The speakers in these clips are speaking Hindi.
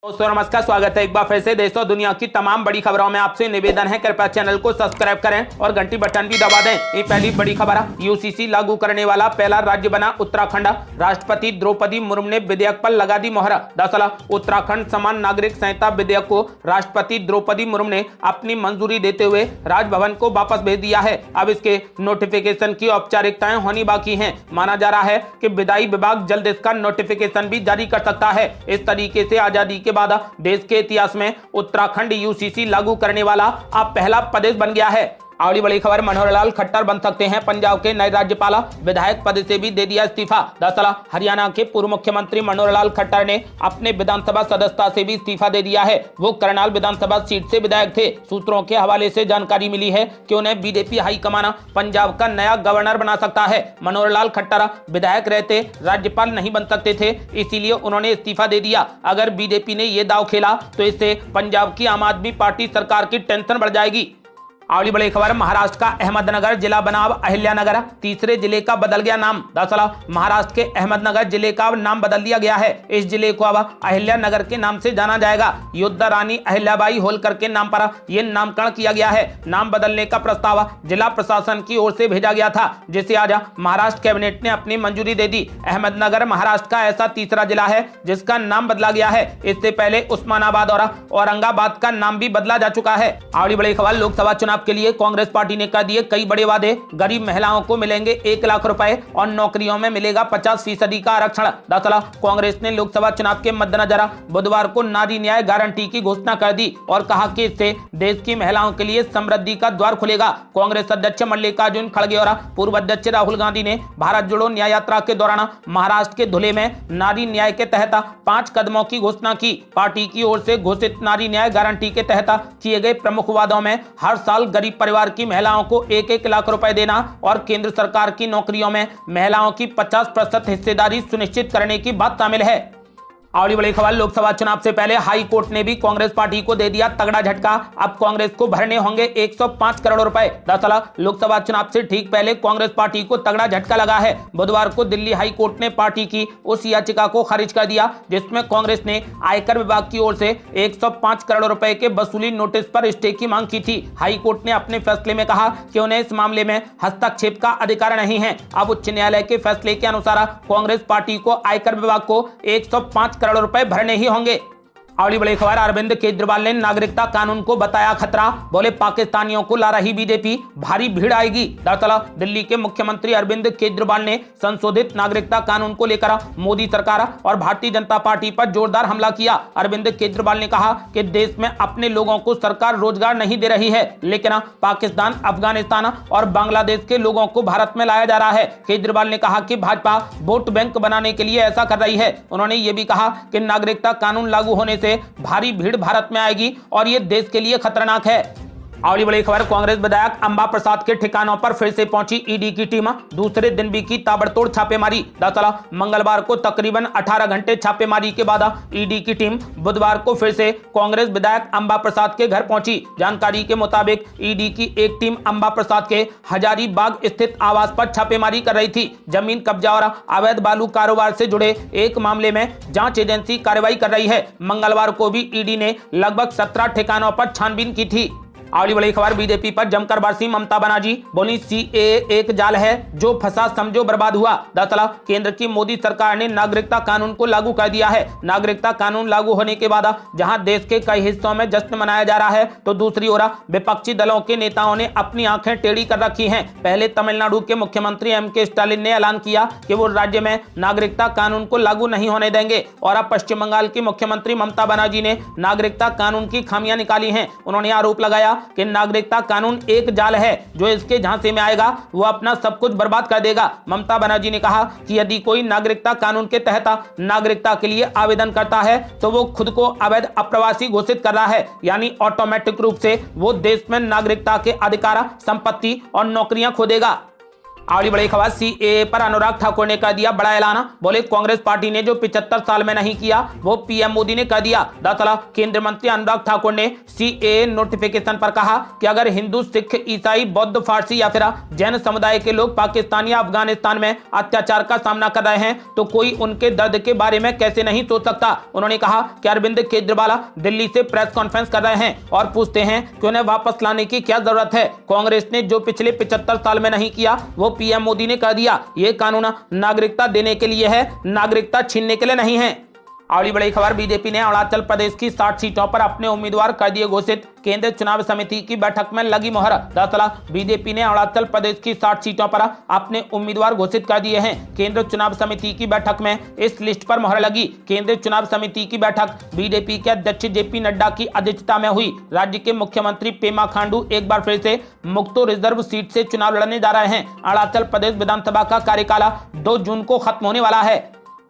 दोस्तों नमस्कार, स्वागत है एक बार फिर से देश और दुनिया की तमाम बड़ी खबरों में। आपसे निवेदन है कृपया चैनल को सब्सक्राइब करें और घंटी बटन भी दबा दें। ये पहली बड़ी खबर है। यूसीसी लागू करने वाला पहला राज्य बना उत्तराखंड। राष्ट्रपति द्रौपदी मुर्मू ने विधेयक पर लगा दी मोहर। दरअसल उत्तराखंड समान नागरिक संहिता विधेयक को राष्ट्रपति द्रौपदी मुर्मू ने अपनी मंजूरी देते हुए राजभवन को वापस भेज दिया है। अब इसके नोटिफिकेशन की औपचारिकताएं होनी बाकी हैं। माना जा रहा है कि विधायी विभाग जल्द इसका नोटिफिकेशन भी जारी कर सकता है। इस तरीके से आजादी के बाद देश के इतिहास में उत्तराखंड यूसीसी लागू करने वाला अब पहला प्रदेश बन गया है। अगली बड़ी खबर, मनोहर लाल खट्टर बन सकते हैं पंजाब के नए राज्यपाल। विधायक पद से भी दे दिया इस्तीफा। दरअसल हरियाणा के पूर्व मुख्यमंत्री मनोहर लाल खट्टर ने अपने विधानसभा सदस्यता से भी इस्तीफा दे दिया है। वो करनाल विधानसभा सीट से विधायक थे। सूत्रों के हवाले से जानकारी मिली है कि उन्हें बीजेपी हाईकमान पंजाब का नया गवर्नर बना सकता है। मनोहर लाल खट्टर विधायक रहते राज्यपाल नहीं बन सकते थे, इसीलिए उन्होंने इस्तीफा दे दिया। अगर बीजेपी ने ये दाव खेला तो इससे पंजाब की आम आदमी पार्टी सरकार की टेंशन बढ़ जाएगी। अगली बड़ी खबर, महाराष्ट्र का अहमदनगर जिला बना अब अहिल्यानगर। तीसरे जिले का बदल गया नाम। दरअसल महाराष्ट्र के अहमदनगर जिले का नाम बदल दिया गया है। इस जिले को अब अहिल्यानगर के नाम से जाना जाएगा। युद्ध रानी अहिल्याबाई होलकर के नाम पर यह नामकरण किया गया है। नाम बदलने का प्रस्ताव जिला प्रशासन की ओर से भेजा गया था, जिसे आज महाराष्ट्र कैबिनेट ने अपनी मंजूरी दे दी। अहमदनगर महाराष्ट्र का ऐसा तीसरा जिला है जिसका नाम बदला गया है। इससे पहले उस्मानाबाद और औरंगाबाद का नाम भी बदला जा चुका है। अगली बड़ी खबर, लोकसभा चुनाव के लिए कांग्रेस पार्टी ने कर दिए कई बड़े वादे। गरीब महिलाओं को मिलेंगे 1 लाख रुपए और नौकरियों में मिलेगा 50% का आरक्षण। दरअसल कांग्रेस ने लोकसभा चुनाव के मद्देनजर बुधवार को नारी न्याय गारंटी की घोषणा कर दी और कहा कि इससे देश की महिलाओं के लिए समृद्धि का द्वार खुलेगा। कांग्रेस अध्यक्ष मल्लिकार्जुन खड़गे और पूर्व अध्यक्ष राहुल गांधी ने भारत जोड़ो न्याय यात्रा के दौरान महाराष्ट्र के धुले में नारी न्याय के तहत 5 कदमों की घोषणा की। पार्टी की ओर से घोषित नारी न्याय गारंटी के तहत किए गए प्रमुख वादों में हर साल गरीब परिवार की महिलाओं को 1-1 लाख रुपए देना और केंद्र सरकार की नौकरियों में महिलाओं की 50% हिस्सेदारी सुनिश्चित करने की बात शामिल है। अगली बड़ी खबर, लोकसभा चुनाव से पहले हाई कोर्ट ने भी कांग्रेस पार्टी को दे दिया तगड़ा झटका। अब कांग्रेस को भरने होंगे 105 करोड़ रुपए। दरअसल लोकसभा चुनाव से ठीक पहले कांग्रेस पार्टी को तगड़ा झटका लगा है। बुधवार को दिल्ली हाई कोर्ट ने पार्टी की उस याचिका को खारिज कर दिया जिसमें कांग्रेस ने आयकर विभाग की ओर से 105 करोड़ रुपए के वसूली नोटिस पर स्टे की मांग की थी। हाई कोर्ट ने अपने फैसले में कहा कि उन्हें इस मामले में हस्तक्षेप का अधिकार नहीं है। अब उच्च न्यायालय के फैसले के अनुसार कांग्रेस पार्टी को आयकर विभाग को 105 करोड़ रुपए भरने ही होंगे। अगली बड़ी खबर, अरविंद केजरीवाल ने नागरिकता कानून को बताया खतरा। बोले पाकिस्तानियों को ला रही बीजेपी, भारी भीड़ आएगी। दरअसल दिल्ली के मुख्यमंत्री अरविंद केजरीवाल ने संशोधित नागरिकता कानून को लेकर मोदी सरकार और भारतीय जनता पार्टी पर जोरदार हमला किया। अरविंद केजरीवाल ने कहा कि देश में अपने लोगों को सरकार रोजगार नहीं दे रही है, लेकिन पाकिस्तान, अफगानिस्तान और बांग्लादेश के लोगों को भारत में लाया जा रहा है। केजरीवाल ने कहा कि भाजपा वोट बैंक बनाने के लिए ऐसा कर रही है। उन्होंने ये भी कहा कि नागरिकता कानून लागू होने से भारी भीड़ भारत में आएगी और ये देश के लिए खतरनाक है। अगली बड़ी खबर, कांग्रेस विधायक अंबा प्रसाद के ठिकानों पर फिर से पहुंची ईडी की टीम। दूसरे दिन भी की ताबड़तोड़ छापेमारी। दरअसल मंगलवार को तकरीबन 18 घंटे छापेमारी के बाद ईडी की टीम बुधवार को फिर से कांग्रेस विधायक अंबा प्रसाद के घर पहुंची। जानकारी के मुताबिक ईडी की एक टीम अंबा प्रसाद के हजारीबाग स्थित आवास पर छापेमारी कर रही थी। जमीन कब्जा और अवैध बालू कारोबार से जुड़े एक मामले में जांच एजेंसी कार्रवाई कर रही है। मंगलवार को भी ईडी ने लगभग 17 ठिकानों पर छानबीन की थी। अगली बड़ी खबर, बीजेपी पर जमकर बरसी ममता बनर्जी। बोली सीएए एक जाल है, जो फंसा समझो बर्बाद हुआ। दरअसल केंद्र की मोदी सरकार ने नागरिकता कानून को लागू कर दिया है। नागरिकता कानून लागू होने के बाद जहां देश के कई हिस्सों में जश्न मनाया जा रहा है, तो दूसरी ओर विपक्षी दलों के नेताओं ने अपनी आंखें टेढ़ी कर रखी हैं। पहले तमिलनाडु के मुख्यमंत्री एम.के. स्टालिन ने ऐलान किया कि वो राज्य में नागरिकता कानून को लागू नहीं होने देंगे और अब पश्चिम बंगाल की मुख्यमंत्री ममता बनर्जी ने नागरिकता कानून की खामियां निकाली हैं। उन्होंने आरोप लगाया कि नागरिकता कानून एक जाल है, जो इसके झांसे में आएगा वो अपना सब कुछ बर्बाद कर देगा। ममता बनर्जी ने कहा कि यदि कोई नागरिकता कानून के तहत नागरिकता के लिए आवेदन करता है तो वो खुद को अवैध अप्रवासी घोषित कर रहा है, यानी ऑटोमेटिक रूप से वो देश में नागरिकता के अधिकार, संपत्ति और नौकरियां खो देगा। अगली बड़ी खबर, सीएए पर अनुराग ठाकुर ने कर दिया बड़ा ऐलान। बोले कांग्रेस पार्टी ने जो 75 साल में नहीं किया वो पीएम मोदी ने कर दिया। दरअसल केंद्रीय मंत्री अनुराग ठाकुर ने सीएए नोटिफिकेशन पर कहा कि अगर हिंदू, सिख, ईसाई, बौद्ध, फारसी या फिर जैन समुदाय के लोग पाकिस्तान या अफगानिस्तान में अत्याचार का सामना कर रहे हैं तो कोई उनके दर्द के बारे में कैसे नहीं सोच सकता। उन्होंने कहा कि अरविंद केजरीवाल दिल्ली से प्रेस कॉन्फ्रेंस कर रहे हैं और पूछते हैं कि उन्हें वापस लाने की क्या जरूरत है। कांग्रेस ने जो पिछले 75 साल में नहीं किया वो पीएम मोदी ने कर दिया। ये कानून नागरिकता देने के लिए है, नागरिकता छीनने के लिए नहीं है। अगली बड़ी खबर, बीजेपी ने अरुणाचल प्रदेश की 60 सीटों पर अपने उम्मीदवार कर दिए घोषित। केंद्रीय चुनाव समिति की बैठक में लगी मोहर। दरअसल बीजेपी ने अरुणाचल प्रदेश की 60 सीटों पर अपने उम्मीदवार घोषित कर दिए हैं। केंद्रीय चुनाव समिति की बैठक में इस लिस्ट पर मोहर लगी। केंद्रीय चुनाव समिति की बैठक बीजेपी के अध्यक्ष जेपी नड्डा की अध्यक्षता में हुई। राज्य के मुख्यमंत्री पेमा खांडू एक बार फिर से मुक्तो रिजर्व सीट से चुनाव लड़ने जा रहे हैं। अरुणाचल प्रदेश विधानसभा का कार्यकाल 2 जून को खत्म होने वाला है।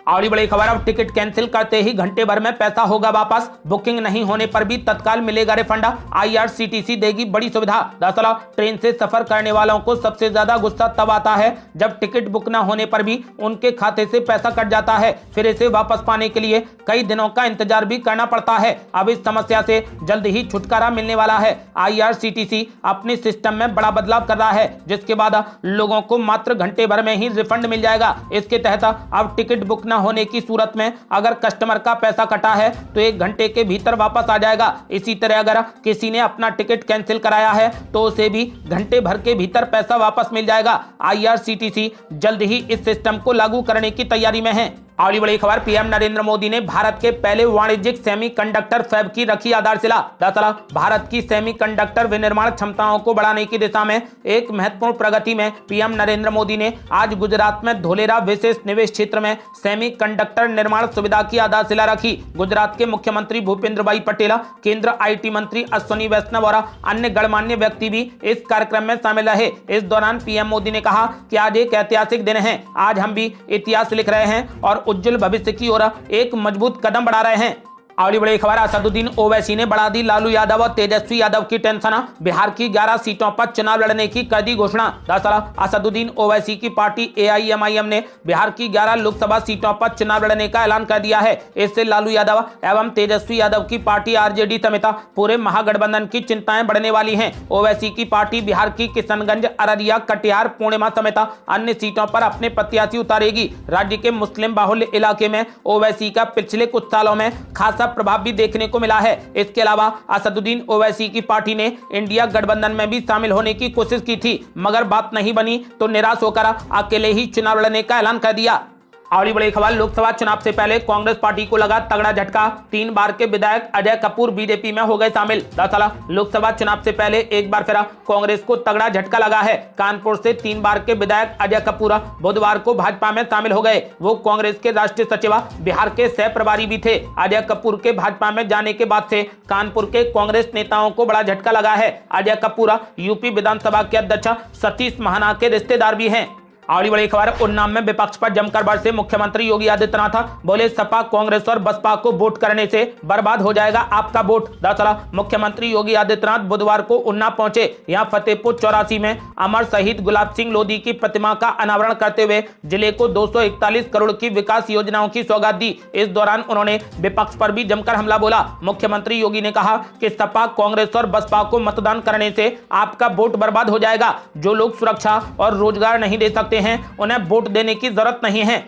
अगली बड़ी खबर, अब टिकट कैंसिल करते ही घंटे भर में पैसा होगा वापस। बुकिंग नहीं होने पर भी तत्काल मिलेगा रिफंड। आईआरसीटीसी देगी बड़ी सुविधा। दरअसल ट्रेन से सफर करने वालों को सबसे ज्यादा गुस्सा तब आता है जब टिकट बुक न होने पर भी उनके खाते से पैसा कट जाता है, फिर इसे वापस पाने के लिए कई दिनों का इंतजार भी करना पड़ता है। अब इस समस्या से जल्द ही छुटकारा मिलने वाला है। आईआरसीटीसी अपने सिस्टम में बड़ा बदलाव कर रहा है जिसके बाद लोगों को मात्र घंटे भर में ही रिफंड मिल जाएगा। इसके तहत अब टिकट बुक होने की सूरत में अगर कस्टमर का पैसा कटा है तो 1 घंटे के भीतर वापस आ जाएगा। इसी तरह अगर किसी ने अपना टिकट कैंसिल कराया है तो उसे भी घंटे भर के भीतर पैसा वापस मिल जाएगा। आईआरसीटीसी जल्द ही इस सिस्टम को लागू करने की तैयारी में है। अगली बड़ी खबर, पीएम नरेंद्र मोदी ने भारत के पहले वाणिज्यिक सेमीकंडक्टर फैब की रखी आधारशिला। दरअसल भारत की सेमीकंडक्टर विनिर्माण क्षमताओं को बढ़ाने की दिशा में एक महत्वपूर्ण प्रगति में पीएम नरेंद्र मोदी ने आज गुजरात में धोलेरा विशेष निवेश क्षेत्र में सेमीकंडक्टर निर्माण सुविधा की आधारशिला रखी। गुजरात के मुख्यमंत्री भूपेंद्र भाई पटेल, केंद्र आईटी मंत्री अश्विनी वैष्णव और अन्य गणमान्य व्यक्ति भी इस कार्यक्रम में शामिल रहे। इस दौरान पीएम मोदी ने कहा कि आज एक ऐतिहासिक दिन है। आज हम भी इतिहास लिख रहे हैं और उज्जवल भविष्य की ओर एक मजबूत कदम बढ़ा रहे हैं। अगली बड़ी खबर, असदुद्दीन ओवैसी ने बढ़ा दी लालू यादव और तेजस्वी यादव की टेंशन। बिहार की 11 सीटों पर चुनाव लड़ने की कर दी घोषणा। दरअसल असदुद्दीन ओवैसी की पार्टी एआईएमआईएम ने बिहार की 11 लोकसभा सीटों पर चुनाव लड़ने का ऐलान कर दिया है। इससे लालू यादव एवं तेजस्वी यादव की पार्टी आरजेडी समेत पूरे महागठबंधन की चिंताएं बढ़ने वाली हैं। ओवैसी की पार्टी बिहार की किशनगंज, अररिया, कटिहार, पूर्णिमा समेत अन्य सीटों पर अपने प्रत्याशी उतारेगी। राज्य के मुस्लिम बाहुल्य इलाके में ओवैसी का पिछले कुछ सालों में खासा प्रभाव भी देखने को मिला है। इसके अलावा असदुद्दीन ओवैसी की पार्टी ने इंडिया गठबंधन में भी शामिल होने की कोशिश की थी मगर बात नहीं बनी तो निराश होकर अकेले ही चुनाव लड़ने का ऐलान कर दिया। अगली बड़ी खबर, लोकसभा चुनाव से पहले कांग्रेस पार्टी को लगा तगड़ा झटका। 3 बार के विधायक अजय कपूर बीजेपी में हो गए शामिल। दरअसल लोकसभा चुनाव से पहले एक बार फिर कांग्रेस को तगड़ा झटका लगा है। कानपुर से 3 बार के विधायक अजय कपूर बुधवार को भाजपा में शामिल हो गए। वो कांग्रेस के राष्ट्रीय सचिव, बिहार के सह प्रभारी भी थे। अजय कपूर के भाजपा में जाने के बाद से कानपुर के कांग्रेस नेताओं को बड़ा झटका लगा है। अजय कपूर यूपी विधानसभा के अध्यक्ष सतीश महाना के रिश्तेदार भी हैं। अगली बड़ी खबर, उन्नाव में विपक्ष पर जमकर बरसे मुख्यमंत्री योगी आदित्यनाथ। बोले सपा, कांग्रेस और बसपा को वोट करने से बर्बाद हो जाएगा आपका वोट। दरअसल मुख्यमंत्री योगी आदित्यनाथ बुधवार को उन्नाव पहुंचे। यहां फतेहपुर 84 में अमर शहीद गुलाब सिंह लोधी की प्रतिमा का अनावरण करते हुए जिले को 241 करोड़ की विकास योजनाओं की सौगात दी। इस दौरान उन्होंने विपक्ष पर भी जमकर हमला बोला। मुख्यमंत्री योगी ने कहा कि सपा, कांग्रेस और बसपा को मतदान करने से आपका वोट बर्बाद हो जाएगा। जो लोग सुरक्षा और रोजगार नहीं दे सकते हैं उन्हें वोट देने की जरूरत नहीं है।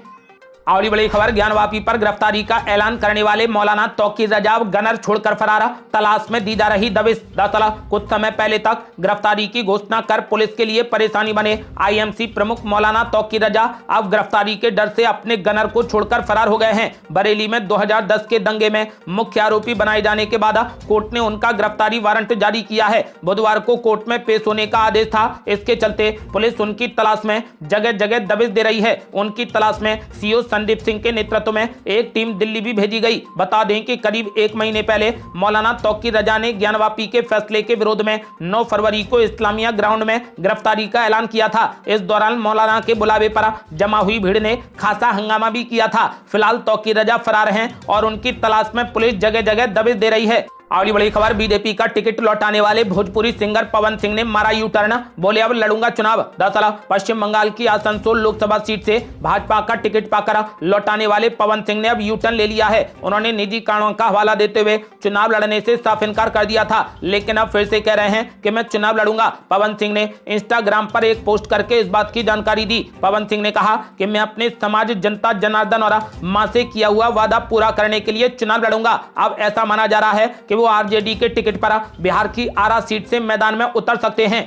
अगली बड़ी खबर, ज्ञानवापी पर गिरफ्तारी का ऐलान करने वाले मौलाना तौकीर रजा गनर छोड़कर फरार, तलाश में दी जा रही दबिश। दरअसल कुछ समय पहले तक गिरफ्तारी की घोषणा कर पुलिस के लिए परेशानी बने आईएमसी प्रमुख मौलाना तौकीर रजा अब गिरफ्तारी के डर से अपने गनर को छोड़कर फरार हो गए हैं। बरेली में 2010 के दंगे में मुख्य आरोपी बनाए जाने के बाद कोर्ट ने उनका गिरफ्तारी वारंट जारी किया है। बुधवार को कोर्ट में पेश होने का आदेश था। इसके चलते पुलिस उनकी तलाश में जगह जगह दबिश दे रही है। उनकी तलाश में सीओ संदीप सिंह के नेतृत्व में एक टीम दिल्ली भी भेजी गई। बता दें कि करीब 1 महीने पहले मौलाना तौकीर रजा ने ज्ञानवापी के फैसले के विरोध में 9 फरवरी को इस्लामिया ग्राउंड में गिरफ्तारी का ऐलान किया था। इस दौरान मौलाना के बुलावे पर जमा हुई भीड़ ने खासा हंगामा भी किया था। फिलहाल तौकीर रजा फरार हैं और उनकी तलाश में पुलिस जगह जगह दबिश दे रही है। अगली बड़ी खबर, बीजेपी का टिकट लौटाने वाले भोजपुरी सिंगर पवन सिंह ने मारा यू टर्न, बोले अब लड़ूंगा चुनाव। दरअसल पश्चिम बंगाल की आसनसोल लोकसभा सीट से भाजपा का टिकट पाकर लौटाने वाले पवन सिंह ने अब यू टर्न ले लिया है। उन्होंने निजी कारणों का हवाला देते हुए चुनाव लड़ने से साफ इनकार कर दिया था, लेकिन अब फिर से कह रहे हैं कि मैं चुनाव लड़ूंगा। पवन सिंह ने इंस्टाग्राम पर एक पोस्ट करके इस बात की जानकारी दी। पवन सिंह ने कहा कि मैं अपने समाज, जनता जनार्दन और मां से किया हुआ वादा पूरा करने के लिए चुनाव लड़ूंगा। अब ऐसा माना जा रहा है कि वो आरजेडी के टिकट पर बिहार की आरा सीट से मैदान में उतर सकते हैं।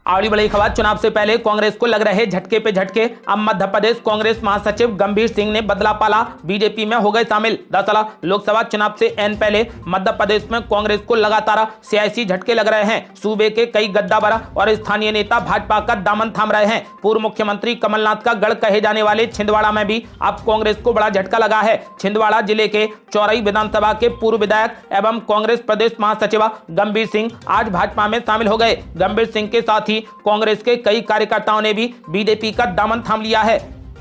अगली बड़ी खबर, चुनाव से पहले कांग्रेस को लग रहे झटके पे झटके। अब मध्य प्रदेश कांग्रेस महासचिव गंभीर सिंह ने बदला पाला, बीजेपी में हो गए शामिल। दरअसल लोकसभा चुनाव से एन पहले मध्य प्रदेश में कांग्रेस को लगातार सियासी झटके लग रहे हैं। सूबे के कई गद्दावर और स्थानीय नेता भाजपा का दामन थाम रहे हैं। पूर्व मुख्यमंत्री कमलनाथ का गढ़ कहे जाने वाले छिंदवाड़ा में भी अब कांग्रेस को बड़ा झटका लगा है। छिंदवाड़ा जिले के चौरई विधानसभा के पूर्व विधायक एवं कांग्रेस प्रदेश महासचिव गंभीर सिंह आज भाजपा में शामिल हो गए। गंभीर सिंह के साथ ही कांग्रेस के कई कार्यकर्ताओं ने भी बीजेपी का दामन थाम लिया है।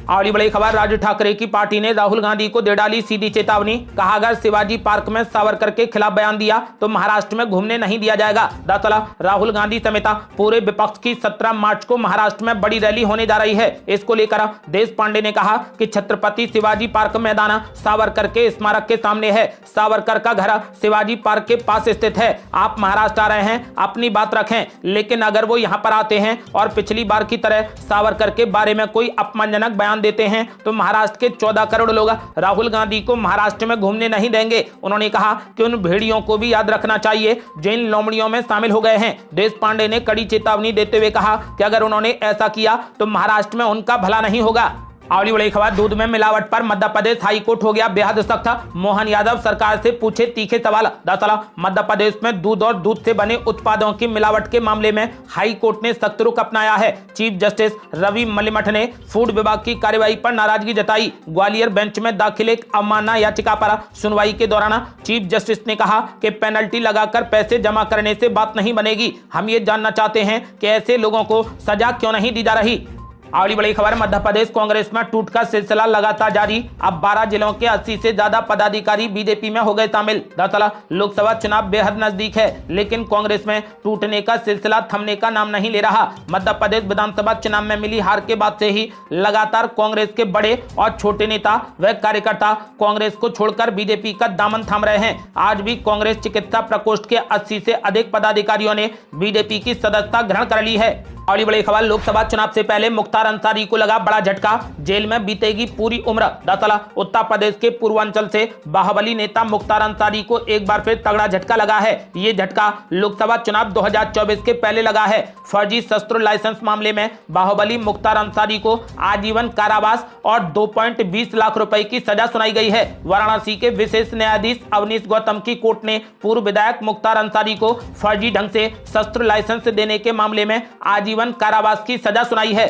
अगली बड़ी खबर, राज ठाकरे की पार्टी ने राहुल गांधी को दे डाली सीधी चेतावनी। कहा अगर शिवाजी पार्क में सावरकर के खिलाफ बयान दिया तो महाराष्ट्र में घूमने नहीं दिया जाएगा। दरअसल राहुल गांधी समेत पूरे विपक्ष की 17 मार्च को महाराष्ट्र में बड़ी रैली होने जा रही है। इसको लेकर देश पांडे ने कहा कि छत्रपति शिवाजी पार्क मैदान सावरकर के स्मारक के सामने है। सावरकर का घर शिवाजी पार्क के पास स्थित है। आप महाराष्ट्र आ रहे हैं, अपनी बात रखें, लेकिन अगर वो यहाँ पर आते हैं और पिछली बार की तरह सावरकर के बारे में कोई अपमानजनक बयान देते हैं तो महाराष्ट्र के 14 करोड़ लोग राहुल गांधी को महाराष्ट्र में घूमने नहीं देंगे। उन्होंने कहा कि उन भेड़ियों को भी याद रखना चाहिए जो इन लोमड़ियों में शामिल हो गए हैं। देश पांडे ने कड़ी चेतावनी देते हुए कहा कि अगर उन्होंने ऐसा किया तो महाराष्ट्र में उनका भला नहीं होगा। अगली बड़ी खबर, दूध में मिलावट पर मध्य प्रदेश हाई कोर्ट हो गया बेहद सख्त। मोहन यादव सरकार से पूछे तीखे सवाल। दरअसल मध्य प्रदेश में दूध और दूध से बने उत्पादों की मिलावट के मामले में हाई कोर्ट ने सख्त रुख अपनाया है। चीफ जस्टिस रवि मलिमठ ने फूड विभाग की कार्रवाई पर नाराजगी जताई। ग्वालियर बेंच में दाखिल एक अवमानना याचिका पर सुनवाई के दौरान चीफ जस्टिस ने कहा कि पेनल्टी लगाकर पैसे जमा करने से बात नहीं बनेगी। हम ये जानना चाहते हैं कि ऐसे लोगों को सजा क्यों नहीं दी जा रही। अगली बड़ी खबर, मध्य प्रदेश कांग्रेस में टूट का सिलसिला लगातार जारी। अब 12 जिलों के 80 से ज्यादा पदाधिकारी बीजेपी में हो गए शामिल। दरअसल लोकसभा चुनाव बेहद नजदीक है, लेकिन कांग्रेस में टूटने का सिलसिला थमने का नाम नहीं ले रहा। मध्य प्रदेश विधानसभा चुनाव में मिली हार के बाद से ही लगातार कांग्रेस के बड़े और छोटे नेता व कार्यकर्ता कांग्रेस को छोड़कर बीजेपी का दामन थाम रहे हैं। आज भी कांग्रेस चिकित्सा प्रकोष्ठ के 80 से अधिक पदाधिकारियों ने बीजेपी की सदस्यता ग्रहण कर ली है। अगली बड़ी खबर, लोकसभा चुनाव से पहले मुख्तार अंसारी को लगा बड़ा झटका, जेल में बीतेगी पूरी उम्र। दरअसल उत्तर प्रदेश के पूर्वांचल से बाहुबली नेता मुख्तार अंसारी को एक बार फिर तगड़ा झटका लगा है। ये झटका लोकसभा चुनाव 2024 के पहले लगा है। फर्जी शस्त्र लाइसेंस मामले में बाहुबली मुख्तार अंसारी को आजीवन कारावास और 2.20 लाख रुपए की सजा सुनाई गई है। वाराणसी के विशेष न्यायाधीश अवनीश गौतम की कोर्ट ने पूर्व विधायक मुख्तार अंसारी को फर्जी ढंग से शस्त्र लाइसेंस देने के मामले में आजीवन कारावास की सजा सुनाई है।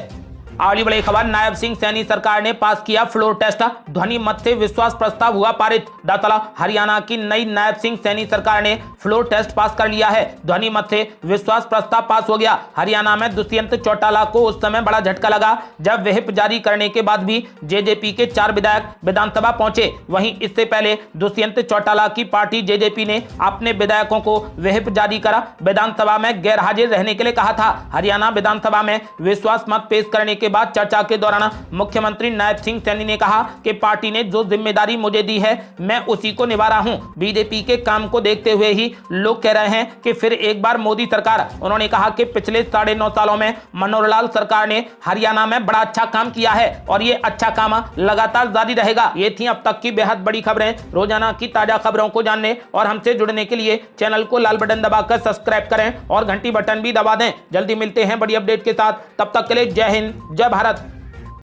अगली बड़ी खबर, नायब सिंह सैनी सरकार ने पास किया फ्लोर टेस्ट, ध्वनि मत से विश्वास प्रस्ताव हुआ पारित। दरअसल हरियाणा की नई नायब सिंह सैनी सरकार ने फ्लोर टेस्ट पास कर लिया है। ध्वनि मत से विश्वास प्रस्ताव पास हो गया। हरियाणा में दुष्यंत चौटाला को उस समय बड़ा झटका लगा जब व्हिप जारी करने के बाद भी जेजेपी के 4 विधायक विधानसभा पहुंचे। वहीं इससे पहले दुष्यंत चौटाला की पार्टी जेजेपी ने अपने विधायकों को व्हिप जारी कर विधानसभा में गैर हाजिर रहने के लिए कहा था। हरियाणा विधानसभा में विश्वास मत पेश करने के बाद चर्चा के दौरान मुख्यमंत्री नायब सिंह सैनी ने कहा कि पार्टी ने जो जिम्मेदारी मुझे दी है मैं उसी को निभा रहा हूं। बीजेपी के काम को देखते हुए ही लोग कह रहे हैं कि फिर एक बार मोदी सरकार। उन्होंने कहा कि पिछले 9.5 सालों में मनोहर लाल सरकार ने हरियाणा में बड़ा अच्छा काम किया है और ये अच्छा काम लगातार जारी रहेगा। ये थी अब तक की बेहद बड़ी खबरें। रोजाना की ताजा खबरों को जानने और हमसे जुड़ने के लिए चैनल को लाल बटन दबाकर सब्सक्राइब करें और घंटी बटन भी दबा दें। जल्दी मिलते हैं बड़ी अपडेट के साथ, तब तक के लिए जय हिंद, जय भारत।